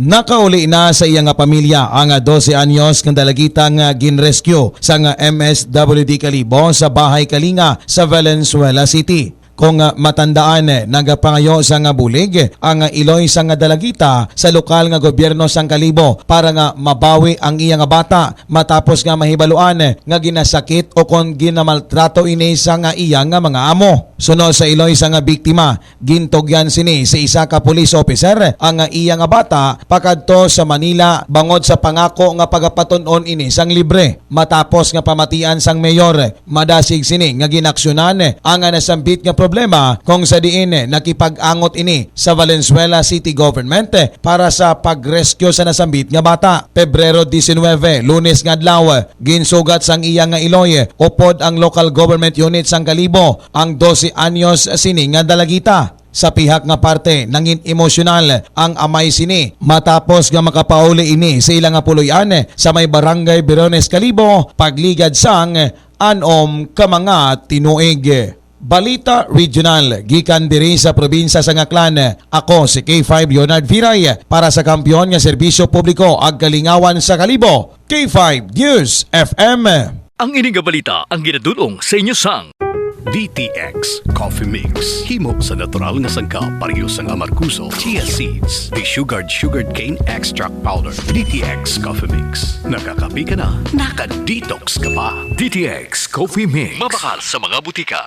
Nakauli na sa iyang pamilya ang 12 anyos ng dalagitang ginrescue sa MSWD Kalibo sa Bahay Kalinga sa Valenzuela City. Kung matandaan, nagapangayo sa bulig ang iloy sa dalagita sa lokal nga gobyerno sang Kalibo para nga mabawi ang iyang bata matapos nga mahibaluan nga ginasakit o kung ginamaltrato ini sa iyang mga amo. Sunod sa iloy sa biktima, gintugyan sini sa isa ka police officer ang iyang bata pakadto sa Manila bangod sa pangako nga pagapatunon ini sang libre. Matapos nga pamatian sang mayor, madasig sini nga ginaksyonan ang nasambit nga problema kung sa diin nakipag-angot ini sa Valenzuela City Government para sa pag-rescue sa nasambit nga bata. Pebrero 19, Lunes nga adlaw, ginsugat sang iyang iloy upod ang local government unit sang Kalibo ang 12 anyos sini nga dalagita. Sa pihak nga parte, nangin emosyonal ang amay sini matapos nga makapauli ini sa ilang puloyan sa may barangay Berones Kalibo pagligad sang anom ka mga tinuig. Balita Regional, gikan diri sa probinsya sa Ngaklan. Ako si K5 Leonard Viray para sa kampiyon nga serbisyo publiko ag kalingawan sa Kalibo. K5 News FM. Ang ining balita ang ginadulong sa inyo sang DTX Coffee Mix. Himo sa natural nga sangka pareho sang amarkuso, chia seeds, sugared cane extract powder. DTX Coffee Mix. Nakakapi ka na, naka-detox ka pa. DTX Coffee Mix. Mabakal sa mga butika.